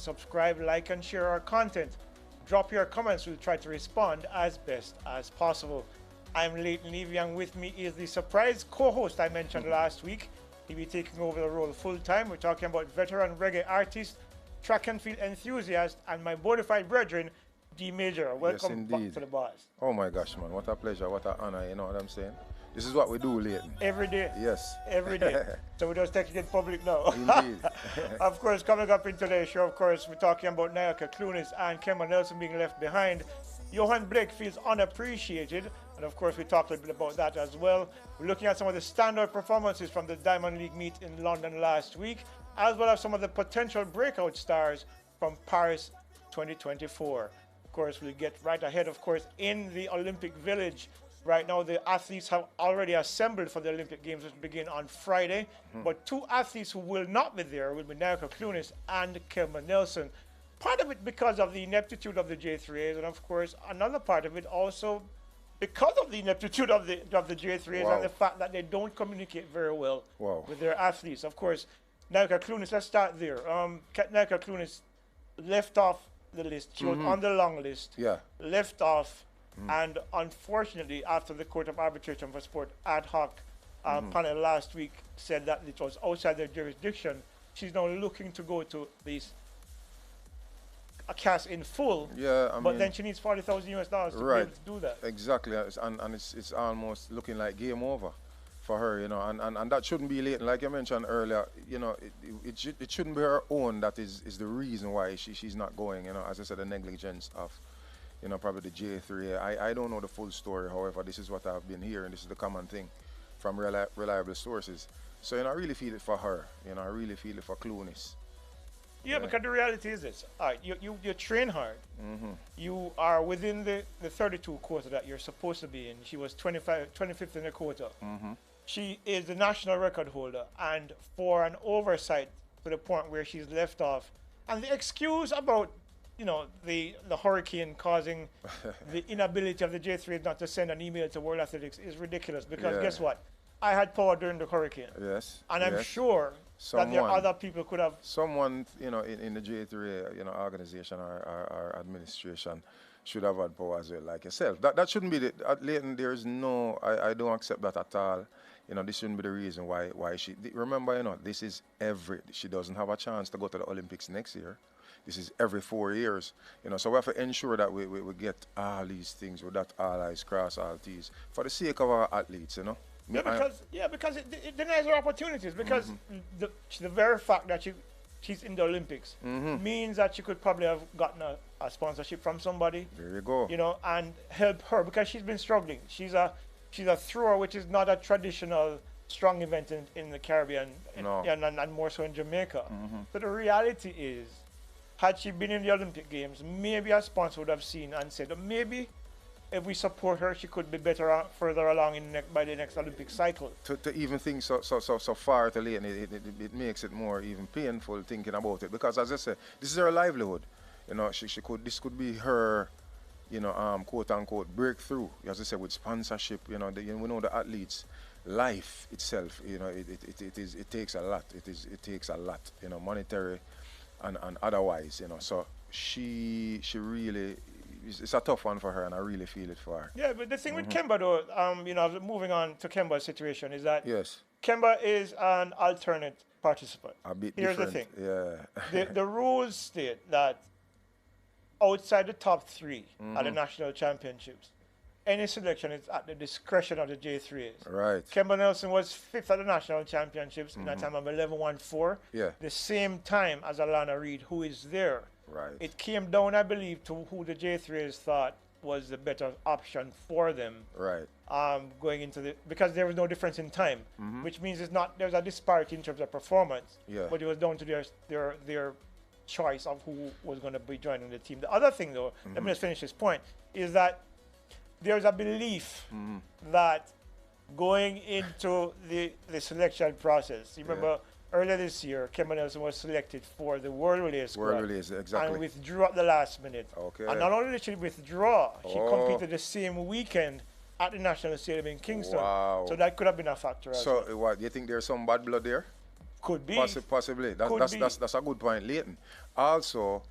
subscribe, like, and share our content. Drop your comments. We'll try to respond as best as possible. I'm Leighton Levy, and with me is the surprise co-host I mentioned last week. He'll be taking over the role full-time. We're talking about veteran reggae artist, track and field enthusiast, and my bona fide brethren, D Major. Welcome back to the bars. Oh my gosh, man. What a pleasure, what an honor, you know what I'm saying? This is what we do, Leighton. Every day. Yes. Every day. So we're just taking it public now. Indeed. Of course, coming up in today's show, of course, we're talking about Nyaka Clunis and Kemba Nelson being left behind. Johan Blake feels unappreciated. And of course, we talked a little bit about that as well. We're looking at some of the standout performances from the Diamond League meet in London last week, as well as some of the potential breakout stars from Paris 2024. Of course, we'll get right ahead, of course, in the Olympic Village. Right now, the athletes have already assembled for the Olympic Games, which begin on Friday. But two athletes who will not be there will be Nyaka Clunis and Kemba Nelson. Part of it because of the ineptitude of the J3As, and of course, another part of it also because of the ineptitude of the J3As and the fact that they don't communicate very well with their athletes. Of course, Nyaka Clunis, let's start there. Nyaka Clunis left off the list. She was on the long list, left off, and unfortunately, after the Court of Arbitration for Sport ad hoc panel last week said that it was outside their jurisdiction, she's now looking to go to these a cast in full, but then she needs $40,000 to be able to do that. Exactly, and it's almost looking like game over for her, you know, and that shouldn't be late. Like you mentioned earlier, you know, it shouldn't be her own that is the reason why she's not going, you know, as I said, the negligence of, you know, probably the J3. I don't know the full story, however, this is what I've been hearing, this is the common thing from reliable sources. So, you know, I really feel it for her, you know, I really feel it for Clunis. Yeah, because the reality is this. All right, you train hard. You are within the 32 quota that you're supposed to be in. She was 25th in the quota. She is the national record holder. And for an oversight to the point where she's left off, and the excuse about, you know, the hurricane causing the inability of the J3 not to send an email to World Athletics is ridiculous. Because guess what? I had power during the hurricane. Yes. And I'm sure that there are other people could have. Someone, you know, in the J3, you know, organization or administration should have had power as well, like yourself. That shouldn't be the, Leighton, there's no, I don't accept that at all. You know, this shouldn't be the reason why she, remember, you know, this is she doesn't have a chance to go to the Olympics next year. This is every 4 years, you know, so we have to ensure that we get all these things, we dot all I's, cross all T's, for the sake of our athletes, you know. Because it denies her opportunities. Because the very fact that she's in the Olympics means that she could probably have gotten a sponsorship from somebody. There you go. You know, and help her because she's been struggling. She's a thrower, which is not a traditional strong event in the Caribbean, and more so in Jamaica. So the reality is, had she been in the Olympic Games, maybe a sponsor would have seen and said, maybe if we support her, she could be further along by the next Olympic cycle. To even think so far to late, it makes it more even painful thinking about it. Because as I said, this is her livelihood. You know, this could be her, you know, quote unquote breakthrough. As I said, with sponsorship, you know, we know the athletes' life itself. You know, it takes a lot. It takes a lot. You know, monetary and otherwise. You know, so she really. It's a tough one for her, and I really feel it for her. Yeah, but the thing with Kemba, though, you know, moving on to Kemba's situation, is that Kemba is an alternate participant. A bit Here's different. The thing. The rules state that outside the top three at the national championships, any selection is at the discretion of the J3As. Right. Kemba Nelson was 5th at the national championships in a time of 11.14. Yeah. The same time as Alana Reid, who is there. Right. It came down, I believe, to who the J3As thought was the better option for them. Right. Going into because there was no difference in time, which means there's a disparity in terms of performance. Yeah. But it was down to their choice of who was going to be joining the team. The other thing, though, let me just finish this point, is that there's a belief that going into the selection process, you remember earlier this year, Kemba Nelson was selected for the World Relay squad. World Relays, exactly. And withdrew at the last minute. Okay. And not only did she withdraw, she competed the same weekend at the National Stadium in Kingston. Wow. So that could have been a factor as well. So, what, do you think there's some bad blood there? Could be. Possibly. Could be. That's a good point, Leighton. Also,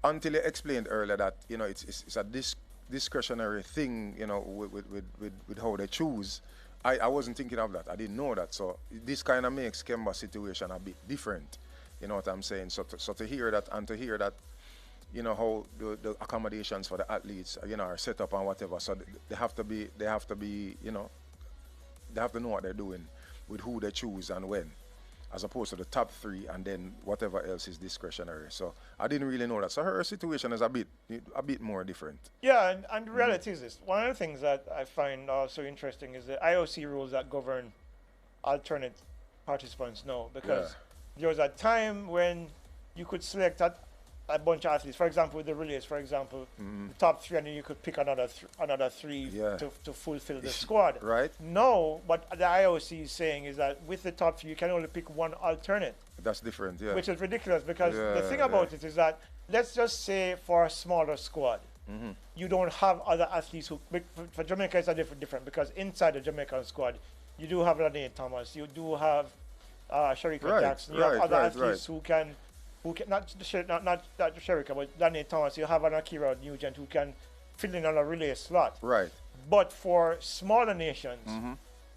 until you explained earlier that it's a discretionary thing, with how they choose. I wasn't thinking of that. I didn't know that. So this kind of makes Kemba's situation a bit different. You know what I'm saying? So to hear that and to hear that, how the accommodations for the athletes, are set up and whatever. So they have to be, they have to know what they're doing with who they choose and when, as opposed to the top three and then whatever else is discretionary. So I didn't really know that. So her situation is a bit more different. Yeah, and the reality is this. One of the things that I find also interesting is the IOC rules that govern alternate participants now, because there was a time when you could select a bunch of athletes. For example, with the relays, the top three, and then you could pick another three to fulfill the squad. Right. No, what the IOC is saying is that with the top three, you can only pick one alternate. That's different, yeah. Which is ridiculous, because the thing about it is that, let's just say for a smaller squad, you don't have other athletes who, for Jamaica it's a different, because inside the Jamaican squad, you do have Lane Thomas, you do have Sharika Jackson, you have other athletes who can not Sharika, but Lane Thomas, you have an Akira Nugent who can fill in on a relay slot. Right. But for smaller nations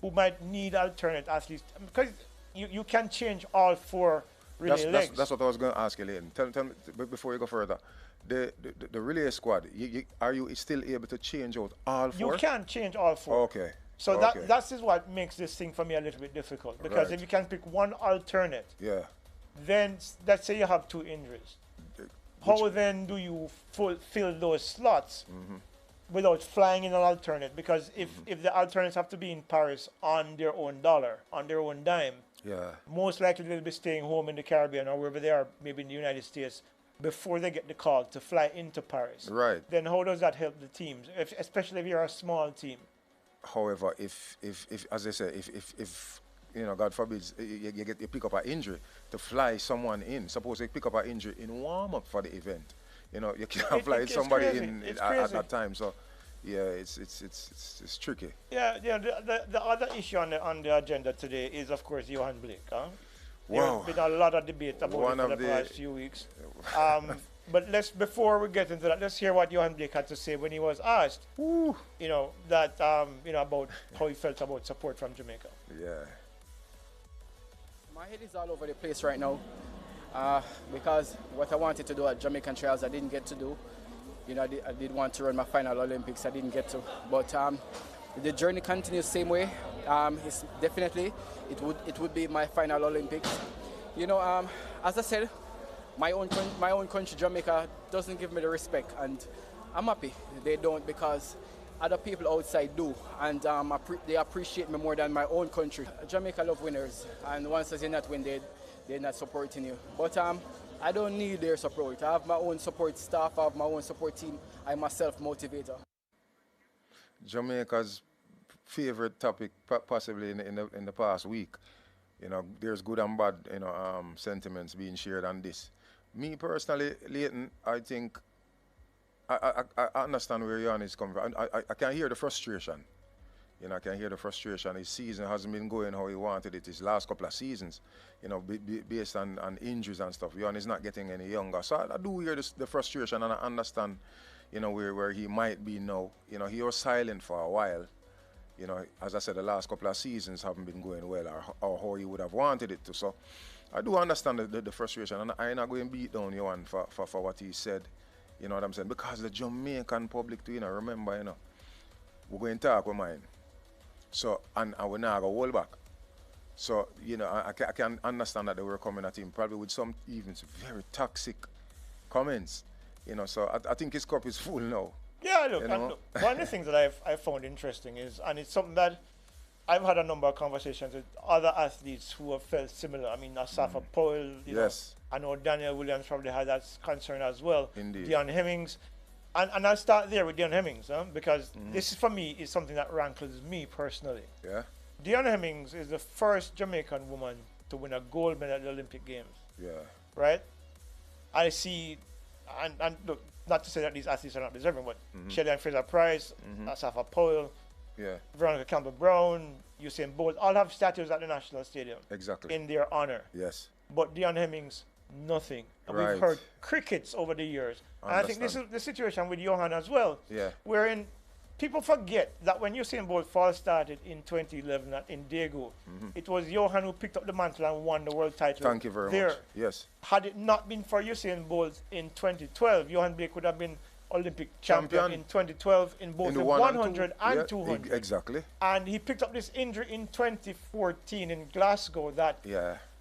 who might need alternate athletes, because you can change all four relay legs. That's what I was going to ask you, Leighton. Tell me, before you go further, the relay squad, are you still able to change out all four? You can change all four. Okay. So that is what makes this thing for me a little bit difficult, because if you can pick one alternate, then let's say you have two injuries. How then do you fill those slots without flying in an alternate? Because if the alternates have to be in Paris on their own dollar, on their own dime, most likely they'll be staying home in the Caribbean or wherever they are, maybe in the United States, before they get the call to fly into Paris. Right. Then how does that help the teams, especially if you're a small team? However, if as I say, if God forbid, you pick up an injury, to fly someone in. Suppose you pick up an injury in warm-up for the event. You can't fly somebody in at that time. So, yeah, it's tricky. Yeah. The other issue on the agenda today is, of course, Johan Blake. Wow. There's been a lot of debate about it for the past few weeks. But before we get into that, let's hear what Johan Blake had to say when he was asked, about how he felt about support from Jamaica. Yeah. My head is all over the place right now, because what I wanted to do at Jamaican Trials I didn't get to do. I did want to run my final Olympics, I didn't get to. But the journey continues same way. It's definitely it would be my final Olympics. As I said, my own country, Jamaica, doesn't give me the respect, and I'm happy they don't, because other people outside do, and they appreciate me more than my own country. Jamaica love winners, and once you're not win, they're not supporting you. But I don't need their support. I have my own support staff, I have my own support team. I'm a self-motivator. Jamaica's favorite topic, possibly in the past week. There's good and bad, sentiments being shared on this. Me personally, Leighton, I think I understand where Jan is coming from. I can hear the frustration. I can hear the frustration. His season hasn't been going how he wanted it his last couple of seasons, based on injuries and stuff. Jan is not getting any younger. So I do hear the frustration, and I understand, where he might be now. He was silent for a while. As I said, the last couple of seasons haven't been going well, or how he would have wanted it to. So I do understand the frustration, and I'm not going to beat down Johan for what he said. You know what I'm saying? Because the Jamaican public too, remember, we're going to talk with mine. So, and we're not going to hold back. So, I can understand that they were coming at him, probably with some even very toxic comments. So I think his cup is full now. Yeah, look, one of the things that I've found interesting is, and it's something that I've had a number of conversations with other athletes who have felt similar. I mean, Asafa Powell, yes. I know Daniel Williams probably had that concern as well. Indeed. Dion Hemmings. And I'll start there with Dion Hemmings, because this, for me, is something that rankles me personally. Yeah. Dion Hemmings is the first Jamaican woman to win a gold medal at the Olympic Games. Yeah. Right? I see, and look, not to say that these athletes are not deserving, but Shelley and Fraser Price, Asafa Powell, Yeah. Veronica Campbell-Brown, Usain Bolt, all have statues at the National Stadium Exactly. in their honor. Yes. But Dion Hemmings, nothing. And Right. we've heard crickets over the years. And I think this is the situation with Johan as well. Yeah. Wherein people forget that when Usain Bolt first started in 2011 in Daegu, it was Johan who picked up the mantle and won the world title. Thank you very much. Yes. Had it not been for Usain Bolt in 2012, Johan Blake would have been Olympic champion in 2012 in both the 100 and 200. Exactly. And he picked up this injury in 2014 in Glasgow that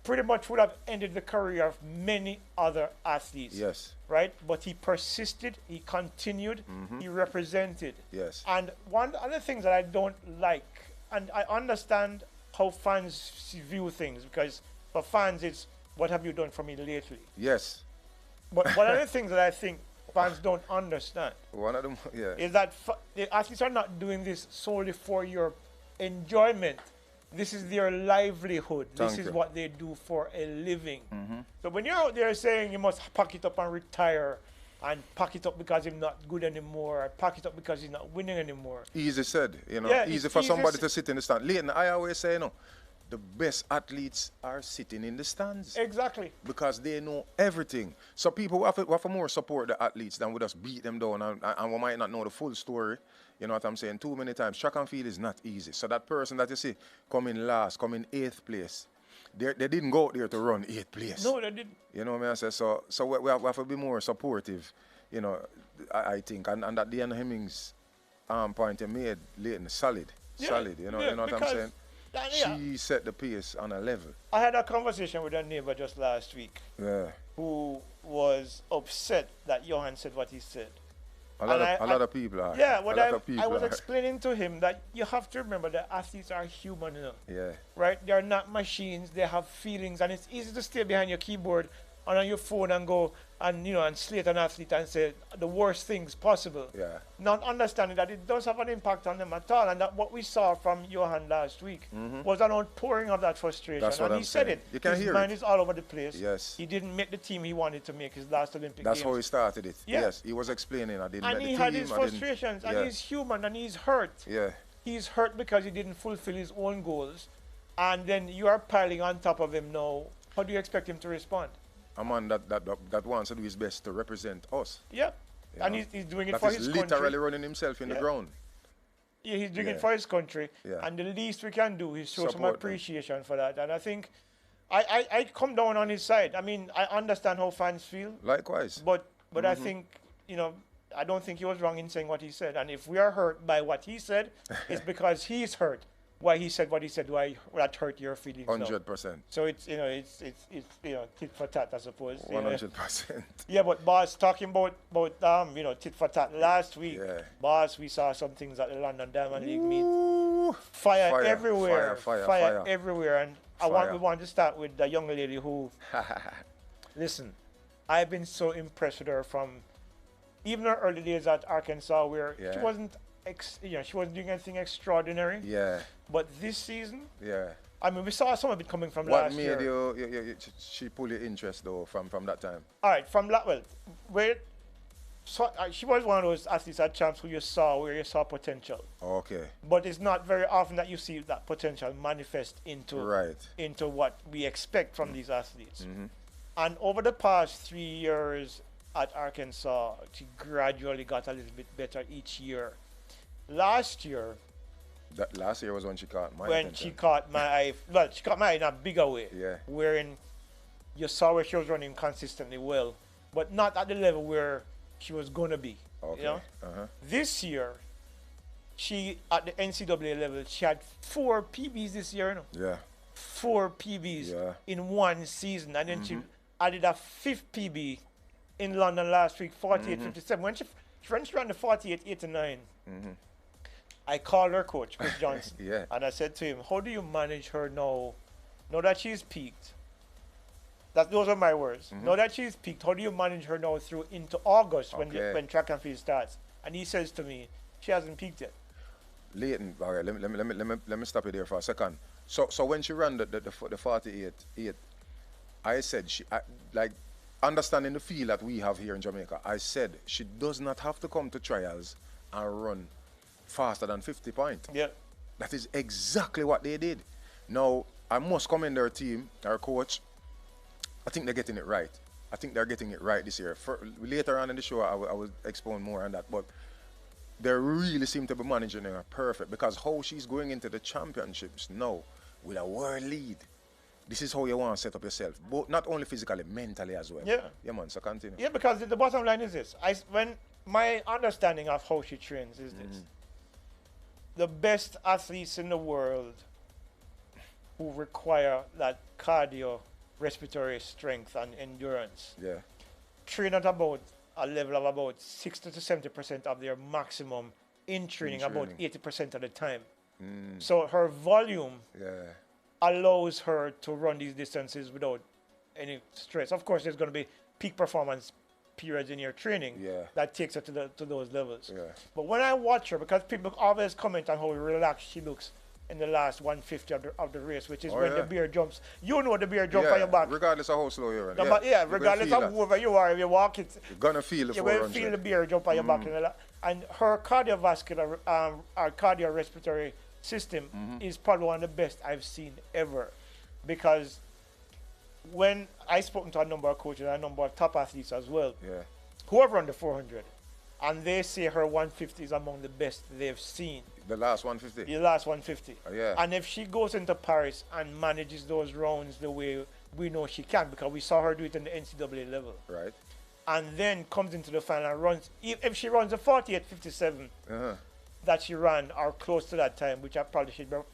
pretty much would have ended the career of many other athletes. Yes. Right? But he persisted, he continued, he represented. Yes. And one of the things that I don't like, and I understand how fans view things, because for fans it's, what have you done for me lately? Yes. But one of the things that I think fans don't understand one of them, is that the athletes are not doing this solely for your enjoyment. This is their livelihood. This is what they do for a living. So when you're out there saying you must pack it up and retire, and pack it up because he's not good anymore, or pack it up because he's not winning anymore. Easy said, you know. Yeah, easy for somebody to sit in the stand. Leighton, I always say, you know, the best athletes are sitting in the stands. Exactly. Because they know everything. So people have to more support the athletes than we just beat them down and we might not know the full story. You know what I'm saying? Too many times. Track and field is not easy. So that person that you see come in last, come in 8th place, they didn't go out there to run 8th place. No, they didn't. You know what I say? So we have to be more supportive, you know, I think. And that Dion Hemmings point you made, Leighton, solid. Solid, you know what I'm saying? She set the pace on a level. I had a conversation with a neighbor just last week who was upset that Johan said what he said. A lot of people are. Yeah, I was explaining to him that you have to remember that athletes are human, you know. Yeah. Right? They are not machines. They have feelings, and it's easy to stay behind your keyboard and on your phone and go and and slate an athlete and say the worst things possible. Yeah. Not understanding that it does have an impact on them at all, and that what we saw from Johan last week was an outpouring of that frustration. That's what and I'm he said saying. it. You can his hear mind it. is all over the place. Yes. He didn't make the team he wanted to make his last Olympic That's Games. how he started it. Yeah. Yes. He was explaining I didn't and make he the had team, his frustrations, and he's human, and he's hurt. Yeah. He's hurt because he didn't fulfill his own goals, and then you are piling on top of him now. How do you expect him to respond? A man that wants to do his best to represent us. Yeah. And he's doing it for his country. He's literally running himself in the ground. Yeah, he's doing it for his country. Yeah. And the least we can do is show some appreciation for that. And I think I come down on his side. I mean, I understand how fans feel. Likewise. But I think, I don't think he was wrong in saying what he said. And if we are hurt by what he said, it's because he's hurt. Why he said what he said, why that hurt your feelings. 100%. So it's tit for tat, I suppose. 100%. Yeah, but boss, talking about tit for tat last week, boss, we saw some things at the London Diamond League meet. Fire everywhere. Fire everywhere. And we want to start with the young lady who listen, I've been so impressed with her from even her early days at Arkansas, where she wasn't she wasn't doing anything extraordinary. Yeah. But this season, yeah. I mean, we saw some of it coming from last year. What made she pull your interest though from that time? All right, she was one of those athletes at champs where you saw potential. Okay. But it's not very often that you see that potential manifest into what we expect from these athletes. And over the past 3 years at Arkansas, she gradually got a little bit better each year. Last year was when she caught my attention. She caught my eye. Well, she caught my eye in a bigger way. Yeah. Wherein you saw where she was running consistently well, but not at the level where she was gonna be. Okay. This year, she at the NCAA level, she had 4 PBs this year. Yeah. 4 PBs in one season, and then she added a 5th PB in London last week, 48.57. When she ran the 48.89. I called her coach, Chris Johnson, and I said to him, how do you manage her now that she's peaked? Those are my words. Now that she's peaked, how do you manage her now through into August when track and field starts? And he says to me, she hasn't peaked yet. Leighton, all right, let me stop you there for a second. So when she ran the 48, I said, understanding the feel that we have here in Jamaica, I said she does not have to come to trials and run faster than 50 points. Yeah. That is exactly what they did. Now, I must commend their team, our coach. I think they're getting it right. I think they're getting it right this year. Later on in the show, I will expound more on that. But they really seem to be managing her perfect, because how she's going into the championships now with a world lead. This is how you want to set up yourself, both not only physically, mentally as well. Yeah. Yeah, man. So continue. Yeah, because the bottom line is this. When my understanding of how she trains is this. The best athletes in the world who require that cardio, respiratory strength and endurance train at about a level of about 60 to 70% of their maximum in training. About 80% of the time. So her volume allows her to run these distances without any stress. Of course, there's going to be peak performance periods in your training that takes her to those levels. But when I watch her, because people always comment on how relaxed she looks in the last 150 of the race, which is when the bear jumps. You know the bear jump on your back. Regardless of how slow you run. Regardless of whoever you are, if you walk, you're going to feel you're going to feel the bear jump on your back. And her cardiovascular, our cardiorespiratory system is probably one of the best I've seen ever. Because when I've spoken to a number of coaches and a number of top athletes as well, who have run the 400, and they say her 150 is among the best they've seen. The last 150? The last 150. Yeah. And if she goes into Paris and manages those rounds the way we know she can, because we saw her do it in the NCAA level. Right. And then comes into the final and runs, if she runs a 48.57 that she ran, or close to that time, which I probably she'd run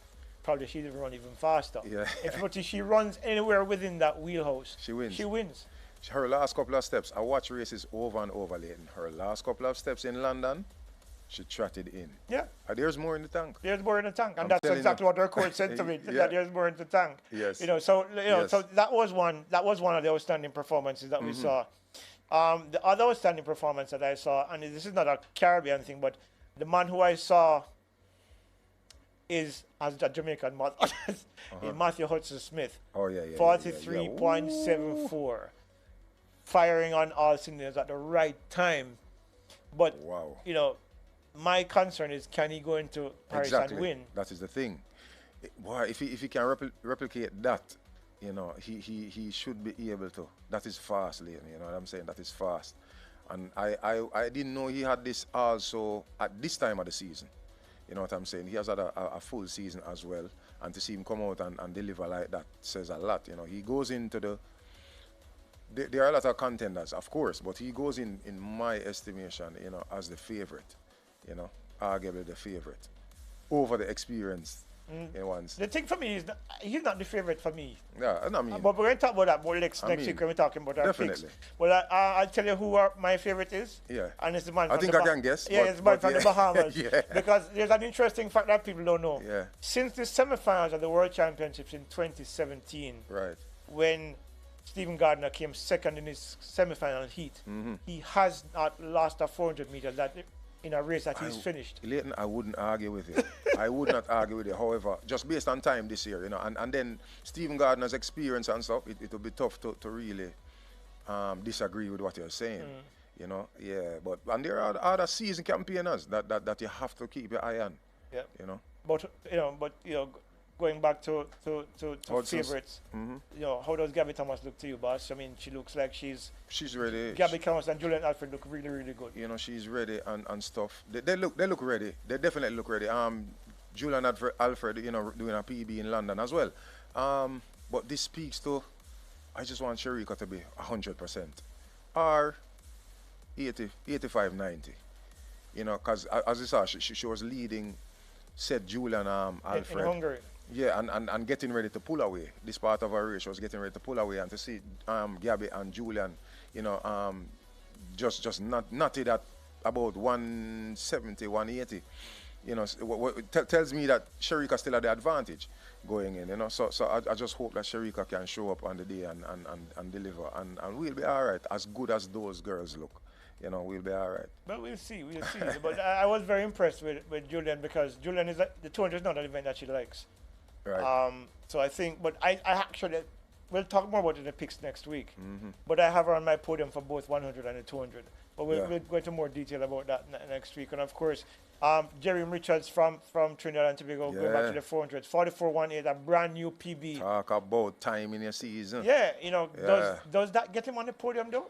even faster. Yeah. If she runs anywhere within that wheelhouse, she wins. She wins. Her last couple of steps, I watch races over and over lately. Her last couple of steps in London, she trotted in. Yeah. There's more in the tank. There's more in the tank. And that's exactly what her coach said to me, that there's more in the tank. Yes. So that was one of the outstanding performances that we saw. The other outstanding performance that I saw, and this is not a Caribbean thing, but the man who I saw has a Jamaican mother, is Matthew Hudson Smith. 43.74. Firing on all cylinders at the right time. But, my concern is, can he go into Paris and win? That is the thing. Boy, if he can replicate that, he should be able to. That is fast, Leighton, you know what I'm saying? That is fast. And I didn't know he had this also at this time of the season. You know what I'm saying? He has had a full season as well. And to see him come out and deliver like that says a lot. He goes into there are a lot of contenders, of course, but he goes in my estimation, as the favorite, arguably the favorite, over the experienced ones. The thing for me is he's not the favorite for me. Yeah, I mean. But we're going to talk about that more next week when we're talking about our picks. Well, I'll tell you who my favorite is. Yeah. And it's the man I think I can guess. Yeah, it's the man from the Bahamas. Yeah. Because there's an interesting fact that people don't know. Yeah. Since the semifinals of the World Championships in 2017, right, when Stephen Gardner came second in his semifinal heat, he has not lost a 400 meters in a race that he's finished. Leighton, I wouldn't argue with you. I would not argue with you. However, just based on time this year, and then Stephen Gardner's experience and stuff, it would be tough to really disagree with what you're saying. But and there are other season campaigners that you have to keep your eye on. Yeah. But going back to favorites, how does Gabby Thomas look to you, boss? I mean, she looks like she's ready. Gabby Thomas and Julian Alfred look really, really good. She's ready and stuff. They look ready. They definitely look ready. Julian Alfred, doing a PB in London as well. But this speaks to, I just want Sherika to be 100%, or 80, 85, 90. Because as you saw, she was leading. Said Julian Alfred. In Hungary. Yeah, and getting ready to pull away. This part of her race, she was getting ready to pull away, and to see Gabby and Julian, just nutted at about 170, 180. Tells me that Sherika still had the advantage going in. So I just hope that Sherika can show up on the day and deliver, and we'll be all right. As good as those girls look. We'll be all right. Well, we'll see. But I was very impressed with Julian, because Julian the 200 is not an event that she likes. Right. So I think, but I actually, we'll talk more about it in the picks next week. But I have her on my podium for both 100 and the 200. But we'll go into more detail about that next week. And of course, Jerry Richards from Trinidad and Tobago, going back to the 400s, 44.18, a brand new PB. Talk about time in your season. Yeah, Yeah. does that get him on the podium though?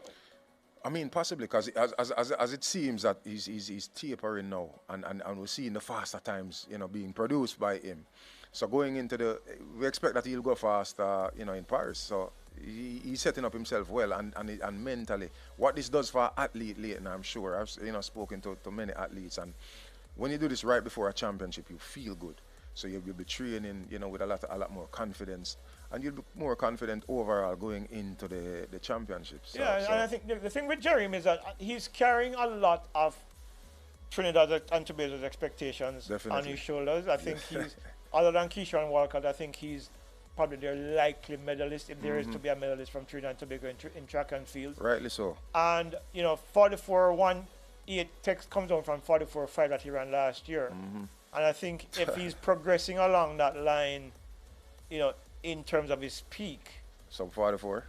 I mean, possibly, because as it seems that he's tapering now, and we're seeing the faster times, being produced by him. So going into we expect that he'll go faster, in Paris. So he's setting up himself well, and mentally. What this does for an athlete, Leighton, I'm sure. I've spoken to many athletes, and when you do this right before a championship, you feel good. So you'll be training, with a lot more confidence, and you'll be more confident overall going into the championships. And I think the thing with Jeremy is that he's carrying a lot of Trinidad and Tobago's expectations on his shoulders. I think he's, other than Keyshawn Walcott, I think he's probably their likely medalist, if there is to be a medalist from Trinidad and Tobago in track and field. Rightly so. And 44.18 text comes down from 44.5 that he ran last year. And I think if he's progressing along that line, in terms of his peak. So 44?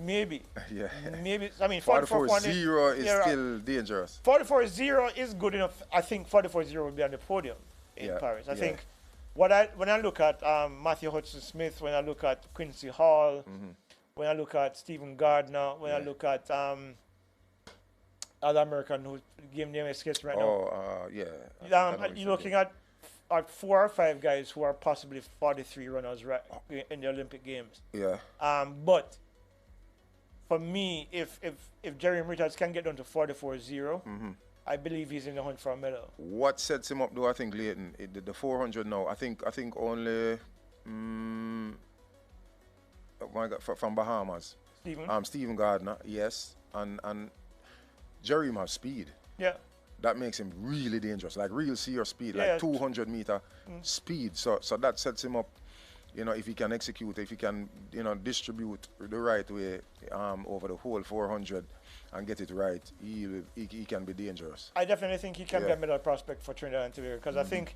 Maybe. Yeah. Maybe. I mean, 44.0 is still dangerous. 44.0 is good enough. I think 44.0 will be on the podium in Paris. I think when I look at Matthew Hudson-Smith, when I look at Quincy Hall, when I look at Stephen Gardner, when I look at other American whose game name escapes right now. You're looking at 4 or 5 guys who are possibly 43 runners in the Olympic Games. Yeah. But for me, if Jerry Richards can get down to 44.0, I believe he's in the hunt for a medal. What sets him up, though, I think, Leighton, the 400 now, I think only oh my God, from Bahamas. Stephen Gardner, yes, and Jerry has speed. Yeah. That makes him really dangerous, like real serious speed, like 200-meter speed. So that sets him up, if he can execute, if he can, distribute the right way over the whole 400 and get it right, he can be dangerous. I definitely think he can be a medal prospect for Trinidad and Tobago, because I think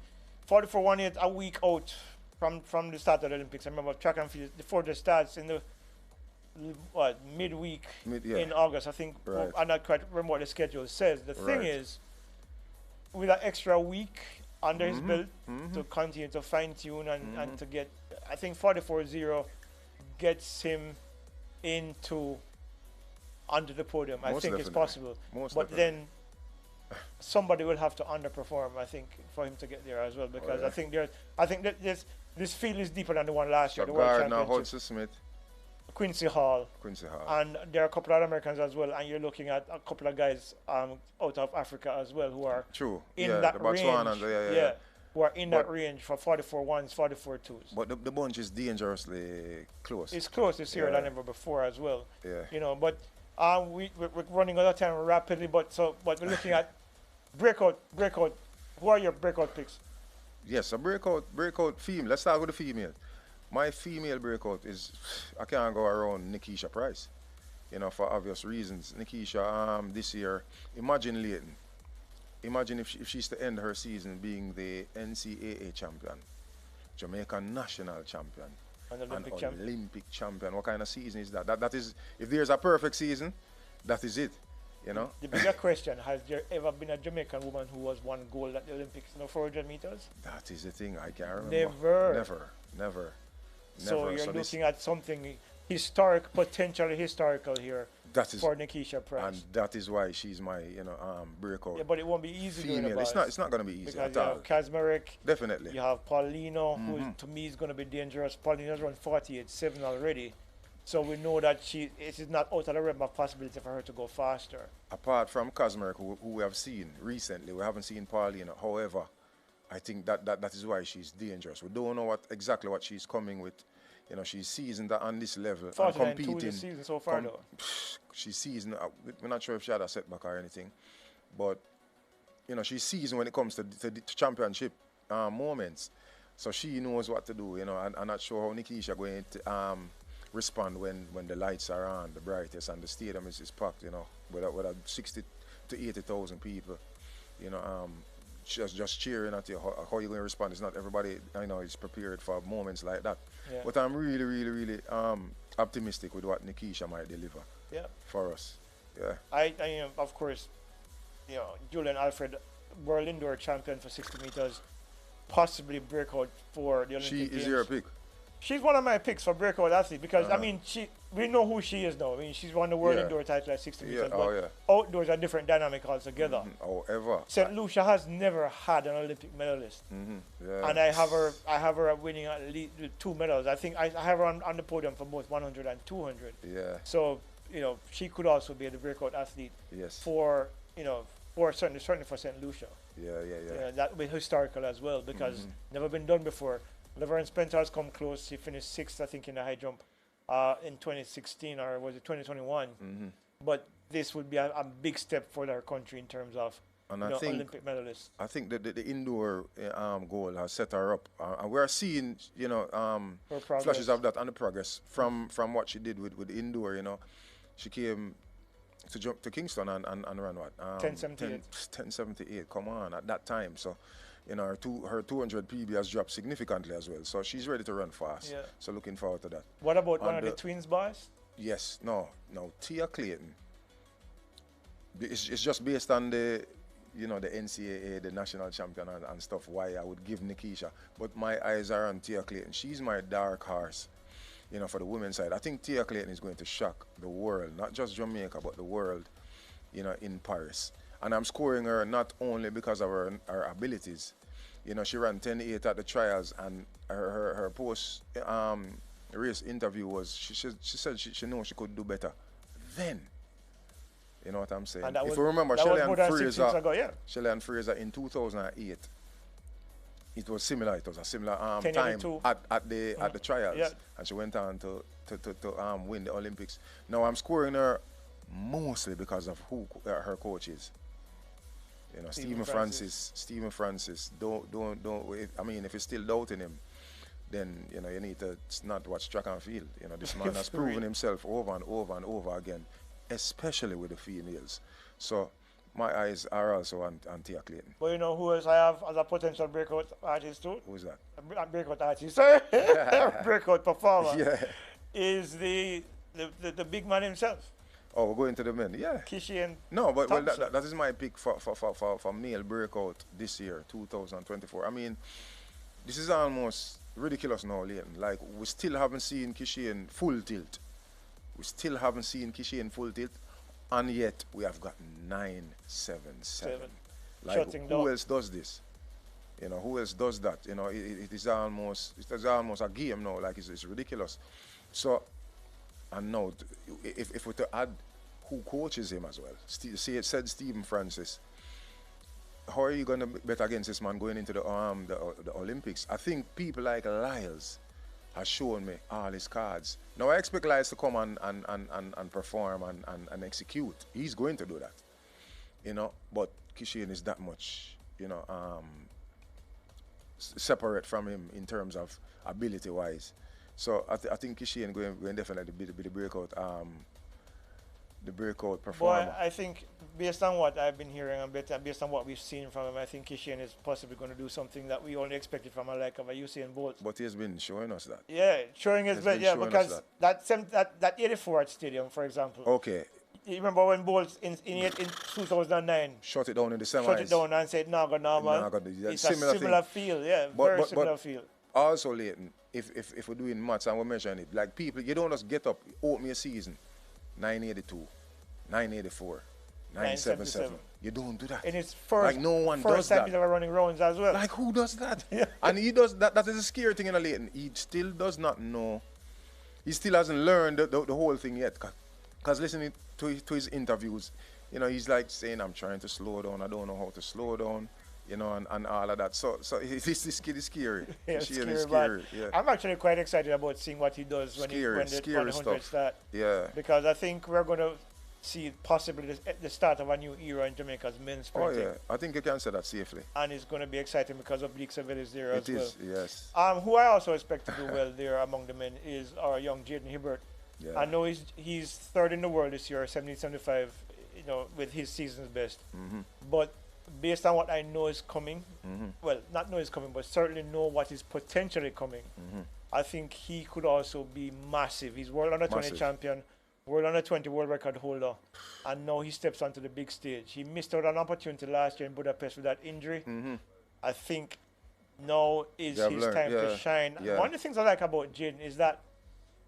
44.18, a week out from the start of the Olympics. I remember track and field before the starts in the midweek in August. I think I'm not quite remember what the schedule says. The thing is, with an extra week under his belt to continue to fine tune and to get, I think 44.0 gets him onto the podium. I think it's possible. But then somebody will have to underperform, I think, for him to get there as well, because I think that this field is deeper than the one last year. The World Championship. Hudson-Smith. Quincy Hall. And there are a couple of Americans as well, and you're looking at a couple of guys out of Africa as well who are in that range. Who are in that range for 44.1s, 44.2s. But the bunch is dangerously close. It's close this year than ever before as well. Yeah. But we're running out of time rapidly, but we're looking at breakout. Who are your breakout picks? Yes, a breakout female. Let's start with the female. My female breakout is, I can't go around Nikisha Price, for obvious reasons. Nikisha, this year, imagine Leighton. Imagine if she's to end her season being the NCAA champion, Jamaican national champion, and Olympic champion. What kind of season is that? That is, if there's a perfect season, that is it. The bigger question, has there ever been a Jamaican woman who was won gold at the Olympics in 400 meters? That is the thing, I can't remember. Never. So you're looking at something potentially historical here for Nikisha Price. And that is why she's my, breakout. Yeah, but it won't be easy female. It's not going to be easy because at all. You have Kazmarek. Definitely. You have Paulino, who to me is going to be dangerous. Paulino's run 48.7 already. So we know that it is not out of the realm of possibility for her to go faster. Apart from Kazmarek, who we have seen recently, we haven't seen Paulino. However, I think that is why she's dangerous. We don't know exactly what she's coming with. She's seasoned on this level and competing. This season so far, though. She's seasoned. We're not sure if she had a setback or anything, but she's seasoned when it comes to championship moments. So she knows what to do. I'm not sure how Nikisha going to respond when the lights are on, the brightest, and the stadium is packed. With 60 to 80,000 people. Just cheering at you. How you going to respond? It's not everybody is prepared for moments like that. Yeah. But I'm really, really, really optimistic with what Nikisha might deliver for us. Yeah. I of course, Julian Alfred world indoor champion for 60 meters, possibly breakout for the Olympic She Games. is your pick. She's one of my picks for breakout athlete because I mean we know who she is now. I mean she's won the world indoor title at 60 meters, but outdoors are different dynamic altogether. However, St. Lucia has never had an Olympic medalist, and I have her winning at least 2 medals. I think I have her on the podium for both 100 and 200. Yeah. So she could also be the breakout athlete. Yes. For for certainly for St. Lucia. Yeah. That would be historical as well because never been done before. Laverne Spencer has come close. She finished 6th, I think, in the high jump in 2016 or was it 2021. But this would be a big step for their country in terms of Olympic medalists. I think that the indoor goal has set her up. And we're seeing, flashes of that and the progress from what she did with indoor. She came to jump to Kingston and run what? 10:78. Come on, at that time. So. Her 200 PB has dropped significantly as well. So she's ready to run fast. Yeah. So looking forward to that. What about one of the twins boys? Yes. No. Tia Clayton. It's just based on the NCAA, the national champion and stuff, why I would give Nikisha. But my eyes are on Tia Clayton. She's my dark horse, for the women's side. I think Tia Clayton is going to shock the world, not just Jamaica, but the world, in Paris. And I'm scoring her not only because of her abilities. She ran 10.8 at the trials, and her post race interview was she said she knows she could do better. Then, you know what I'm saying? If you remember, Shelly-Ann Fraser in 2008, it was similar. It was a similar time at the trials, and she went on to win the Olympics. Now I'm scoring her mostly because of who her coach is. Stephen Francis. Don't. If you're still doubting him, then you need to not watch track and field. This man has proven himself over and over and over again, especially with the females. So my eyes are also on Tia Clayton. But who else I have as a potential breakout artist too? Who's that? Breakout artist, sorry. Breakout performer. Yeah. Is the big man himself. Oh, we're going to the men, yeah. Kishian. No, but that is my pick for male breakout this year, 2024. I mean, this is almost ridiculous now, Leighton. Like, we still haven't seen Kishian full tilt. And yet we have got 977. Like, who else does this? Who else does that? It is almost a game now. Like, it's ridiculous. So, and now, if we're to add who coaches him as well, said Stephen Francis, how are you going to bet against this man going into the Olympics? I think people like Lyles has shown me all his cards. Now I expect Lyles to come and perform and execute. He's going to do that, But Kishian is that much, separate from him in terms of ability-wise. So I think Kishian going definitely be the breakout performer. Boy, I think based on what I've been hearing and based on what we've seen from him, I think Kishian is possibly going to do something that we only expected from a Usain Bolt. But he's been showing us that. Yeah, showing his best. Yeah, because that 84 at Stadium, for example. Okay. You remember when Bolt in 2009 shut it down in the semis? Shut it down and said, no, man. It's a similar feel, yeah, very similar feel. Also, Leighton, if we're doing maths and we're measuring it, like people, you don't just get up, open your season, 982, 984, 977. You don't do that. And it's first, like no one first does time he's ever running rounds as well. Like who does that? Yeah. And he does that. That is a scary thing in a Leighton. He still does not know. He still hasn't learned the whole thing yet. Because listening to his interviews, he's like saying, I'm trying to slow down. I don't know how to slow down. And all of that. So this kid is scary. Yeah, she is scary. Yeah. I'm actually quite excited about seeing what he does when the 100 start. Yeah. Because I think we're going to see possibly the start of a new era in Jamaica's men's sprinting. Oh, yeah. I think you can say that safely. And it's going to be exciting because of Bleak Seville is there as well. It is, yes. Who I also expect to do well there among the men is our young Jaden Hibbert. Yeah. I know he's third in the world this year, 1775, with his season's best. Mm-hmm. But based on what I know is coming, well, not know is coming, but certainly know what is potentially coming, I think he could also be massive. He's world under 20 champion, World Under 20 world record holder, and now he steps onto the big stage. He missed out on an opportunity last year in Budapest with that injury. I think now is his time to shine. Yeah. One of the things I like about Jaden is that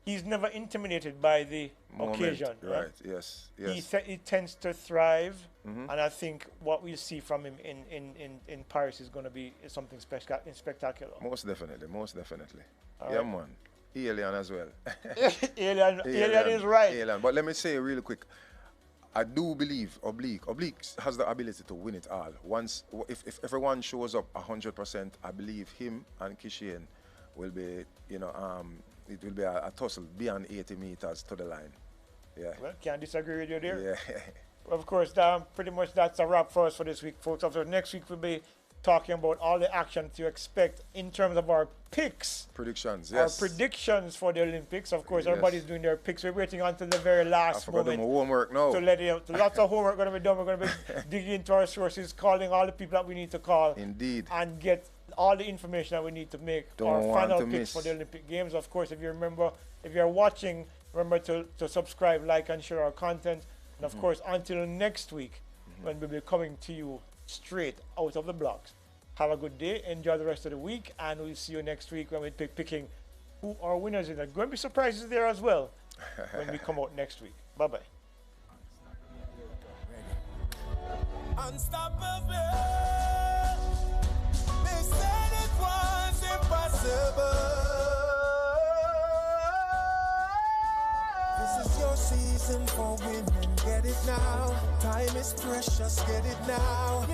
he's never intimidated by the occasion. Right, yes. He tends to thrive, and I think what we'll see from him in Paris is going to be something spectacular. Most definitely. All Yeah, right. man. Alien as well. Alien is right. Alien. But let me say real quick, I do believe Oblique has the ability to win it all. Once, if everyone shows up 100%, I believe him and Kishian will be, it will be a tussle beyond 80 meters to the line. Yeah. Well, can't disagree with you there. Yeah. Of course, pretty much that's a wrap for us for this week, folks. So next week we'll be talking about all the action to expect in terms of our picks. Predictions, yes. Our predictions for the Olympics. Of course, Yes. everybody's doing their picks. We're waiting until the very I last forgot to do moment my homework now. to let you know. Lots of homework going to be done. We're going to be digging into our sources, calling all the people that we need to call. Indeed. And get all the information that we need to make our Don't want final to picks miss. for the Olympic Games. Of course, if you're watching, remember to subscribe, like, and share our content. And of course, until next week, when we'll be coming to you straight out of the blocks. Have a good day. Enjoy the rest of the week, and we'll see you next week when we're picking who our winners are. There's going to be surprises there as well when we come out next week. Bye-bye. Unstoppable. They said it was impossible. This is your season for winning. Get it now. Time is precious. Get it now.